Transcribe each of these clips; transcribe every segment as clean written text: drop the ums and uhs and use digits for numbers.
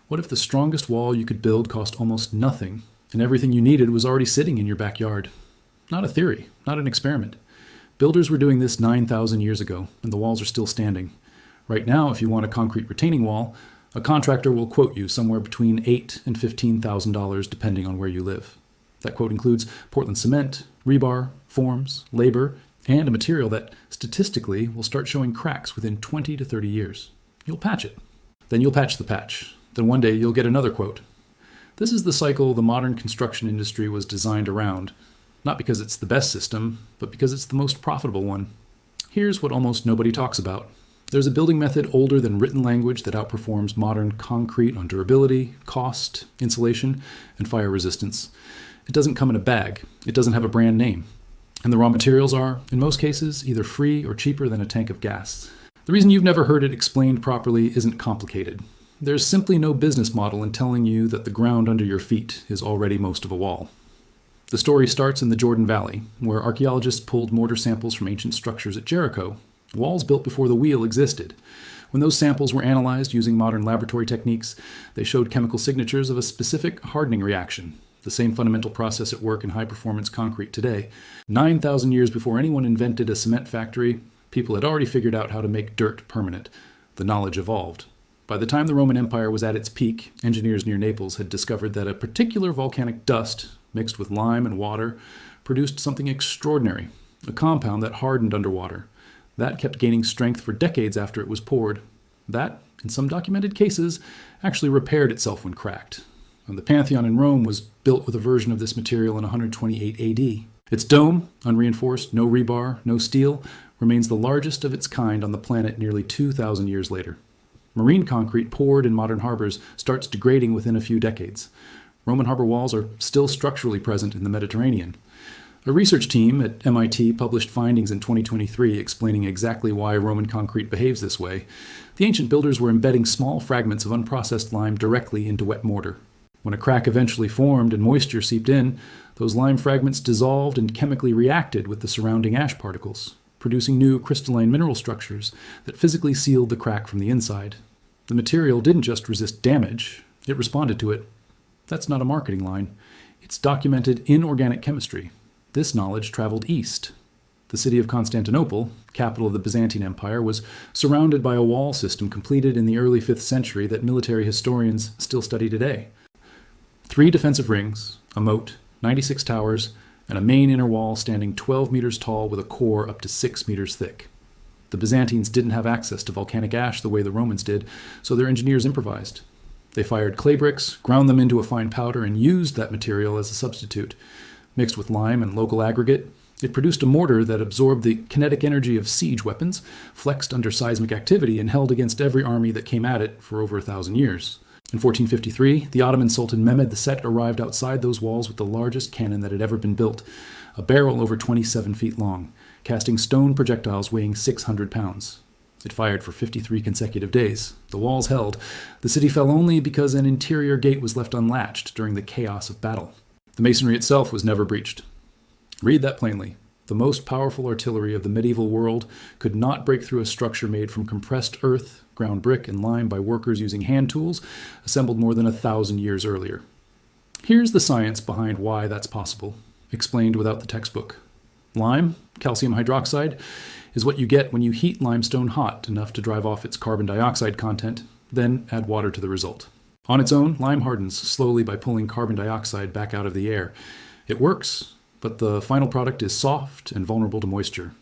What if the strongest wall you could build cost almost nothing, and everything you needed was already sitting in your backyard? Not a theory, not an experiment. Builders were doing this 9,000 years ago, and the walls are still standing. Right now, if you want a concrete retaining wall, a contractor will quote you somewhere between $8,000 and $15,000 depending on where you live. That quote includes Portland cement, rebar, forms, labor, and a material that, statistically, will start showing cracks within 20 to 30 years. You'll patch it. Then you'll patch the patch. Then one day you'll get another quote. This is the cycle the modern construction industry was designed around, not because it's the best system, but because it's the most profitable one. Here's what almost nobody talks about. There's a building method older than written language that outperforms modern concrete on durability, cost, insulation, and fire resistance. It doesn't come in a bag. It doesn't have a brand name. And the raw materials are, in most cases, either free or cheaper than a tank of gas. The reason you've never heard it explained properly isn't complicated. There's simply no business model in telling you that the ground under your feet is already most of a wall. The story starts in the Jordan Valley, where archaeologists pulled mortar samples from ancient structures at Jericho, walls built before the wheel existed. When those samples were analyzed using modern laboratory techniques, they showed chemical signatures of a specific hardening reaction, the same fundamental process at work in high-performance concrete today. 9,000 years before anyone invented a cement factory, people had already figured out how to make dirt permanent. The knowledge evolved. By the time the Roman Empire was at its peak, engineers near Naples had discovered that a particular volcanic dust, mixed with lime and water, produced something extraordinary, a compound that hardened underwater. That kept gaining strength for decades after it was poured. That, in some documented cases, actually repaired itself when cracked. And the Pantheon in Rome was built with a version of this material in 128 AD. Its dome, unreinforced, no rebar, no steel, remains the largest of its kind on the planet nearly 2,000 years later. Marine concrete poured in modern harbors starts degrading within a few decades. Roman harbor walls are still structurally present in the Mediterranean. A research team at MIT published findings in 2023 explaining exactly why Roman concrete behaves this way. The ancient builders were embedding small fragments of unprocessed lime directly into wet mortar. When a crack eventually formed and moisture seeped in, those lime fragments dissolved and chemically reacted with the surrounding ash particles, producing new crystalline mineral structures that physically sealed the crack from the inside. The material didn't just resist damage, it responded to it. That's not a marketing line. It's documented inorganic chemistry. This knowledge traveled east. The city of Constantinople, capital of the Byzantine Empire, was surrounded by a wall system completed in the early 5th century that military historians still study today. 3 defensive rings, a moat, 96 towers, and a main inner wall standing 12 meters tall with a core up to 6 meters thick. The Byzantines didn't have access to volcanic ash the way the Romans did, so their engineers improvised. They fired clay bricks, ground them into a fine powder, and used that material as a substitute. Mixed with lime and local aggregate, it produced a mortar that absorbed the kinetic energy of siege weapons, flexed under seismic activity, and held against every army that came at it for over 1,000 years. In 1453, the Ottoman Sultan Mehmed II arrived outside those walls with the largest cannon that had ever been built, a barrel over 27 feet long, casting stone projectiles weighing 600 pounds. It fired for 53 consecutive days. The walls held. The city fell only because an interior gate was left unlatched during the chaos of battle. The masonry itself was never breached. Read that plainly. The most powerful artillery of the medieval world could not break through a structure made from compressed earth, ground brick, and lime by workers using hand tools, assembled more than 1,000 years earlier. Here's the science behind why that's possible, explained without the textbook. Lime, calcium hydroxide, is what you get when you heat limestone hot enough to drive off its carbon dioxide content, then add water to the result. On its own, lime hardens slowly by pulling carbon dioxide back out of the air. It works, but the final product is soft and vulnerable to moisture.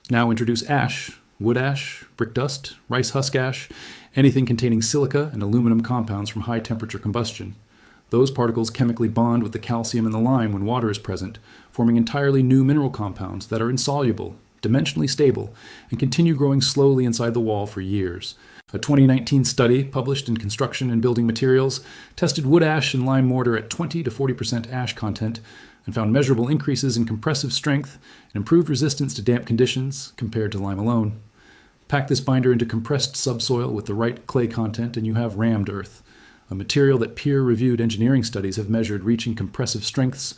Now introduce ash, wood ash, brick dust, rice husk ash, anything containing silica and aluminum compounds from high temperature combustion. Those particles chemically bond with the calcium in the lime when water is present, forming entirely new mineral compounds that are insoluble, dimensionally stable, and continue growing slowly inside the wall for years. A 2019 study published in Construction and Building Materials tested wood ash and lime mortar at 20 to 40% ash content and found measurable increases in compressive strength and improved resistance to damp conditions compared to lime alone. Pack this binder into compressed subsoil with the right clay content and you have rammed earth, a material that peer-reviewed engineering studies have measured reaching compressive strengths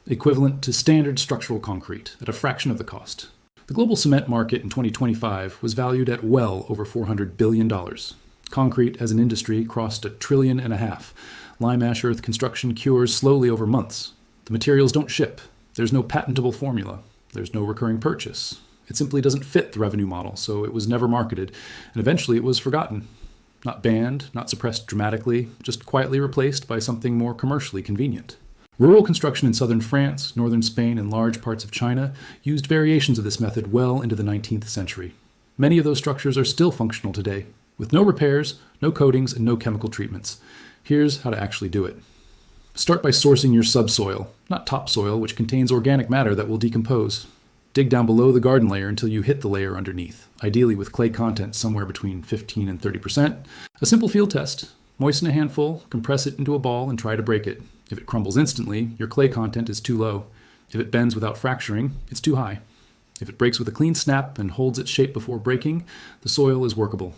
equivalent to standard structural concrete at a fraction of the cost. The global cement market in 2025 was valued at well over $400 billion. Concrete as an industry crossed $1.5 trillion. Lime ash earth construction cures slowly over months. The materials don't ship. There's no patentable formula. There's no recurring purchase. It simply doesn't fit the revenue model, so it was never marketed, and eventually it was forgotten. Not banned, not suppressed dramatically, just quietly replaced by something more commercially convenient. Rural construction in southern France, northern Spain, and large parts of China used variations of this method well into the 19th century. Many of those structures are still functional today, with no repairs, no coatings, and no chemical treatments. Here's how to actually do it. Start by sourcing your subsoil, not topsoil, which contains organic matter that will decompose. Dig down below the garden layer until you hit the layer underneath, ideally with clay content somewhere between 15 and 30%. A simple field test. Moisten a handful, compress it into a ball, and try to break it. If it crumbles instantly, your clay content is too low. If it bends without fracturing, it's too high. If it breaks with a clean snap and holds its shape before breaking, the soil is workable.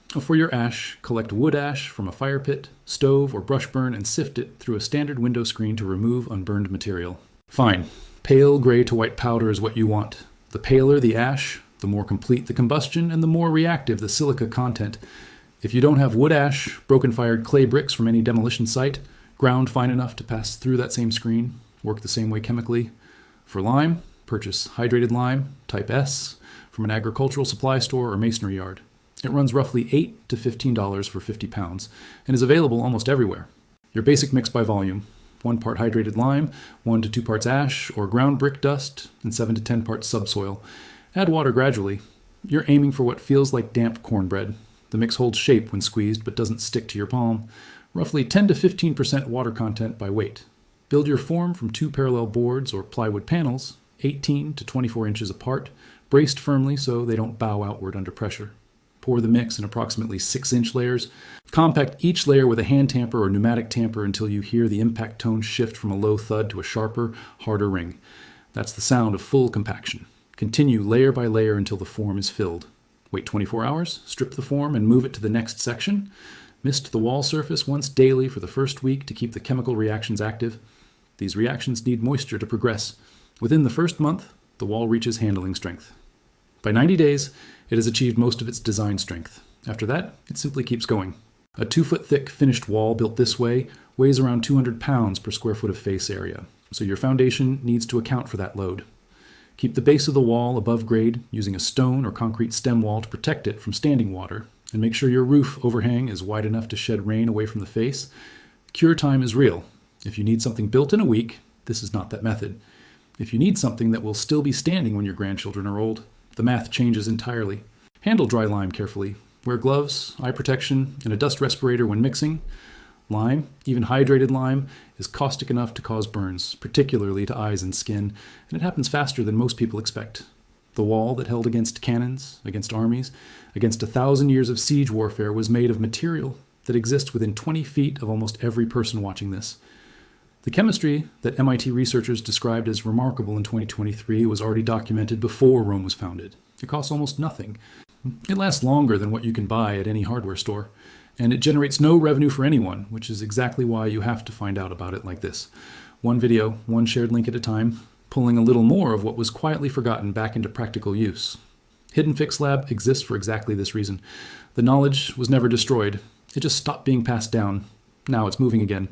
For your ash, collect wood ash from a fire pit, stove, or brush burn and sift it through a standard window screen to remove unburned material. Fine. Pale gray to white powder is what you want. The paler the ash, the more complete the combustion and the more reactive the silica content. If you don't have wood ash, broken-fired clay bricks from any demolition site, ground fine enough to pass through that same screen, work the same way chemically. For lime, purchase hydrated lime, type S, from an agricultural supply store or masonry yard. It runs roughly $8 to $15 for 50 pounds and is available almost everywhere. Your basic mix by volume: 1 part hydrated lime, 1 to 2 parts ash or ground brick dust, and 7 to 10 parts subsoil. Add water gradually. You're aiming for what feels like damp cornbread. The mix holds shape when squeezed but doesn't stick to your palm. Roughly 10 to 15% water content by weight. Build your form from 2 parallel boards or plywood panels, 18 to 24 inches apart, braced firmly so they don't bow outward under pressure. Pour the mix in approximately 6-inch layers. Compact each layer with a hand tamper or pneumatic tamper until you hear the impact tone shift from a low thud to a sharper, harder ring. That's the sound of full compaction. Continue layer by layer until the form is filled. Wait 24 hours, strip the form, and move it to the next section. Mist the wall surface once daily for the first week to keep the chemical reactions active. These reactions need moisture to progress. Within the first month, the wall reaches handling strength. By 90 days, it has achieved most of its design strength. After that, it simply keeps going. A 2-foot thick finished wall built this way weighs around 200 pounds per square foot of face area, so your foundation needs to account for that load. Keep the base of the wall above grade using a stone or concrete stem wall to protect it from standing water, and make sure your roof overhang is wide enough to shed rain away from the face. Cure time is real. If you need something built in a week, this is not that method. If you need something that will still be standing when your grandchildren are old, the math changes entirely. Handle dry lime carefully. Wear gloves, eye protection, and a dust respirator when mixing. Lime, even hydrated lime, is caustic enough to cause burns, particularly to eyes and skin, and it happens faster than most people expect. The wall that held against cannons, against armies, against 1,000 years of siege warfare was made of material that exists within 20 feet of almost every person watching this. The chemistry that MIT researchers described as remarkable in 2023 was already documented before Rome was founded. It costs almost nothing. It lasts longer than what you can buy at any hardware store. And it generates no revenue for anyone, which is exactly why you have to find out about it like this. One video, one shared link at a time, pulling a little more of what was quietly forgotten back into practical use. Hidden Fix Lab exists for exactly this reason. The knowledge was never destroyed. It just stopped being passed down. Now it's moving again.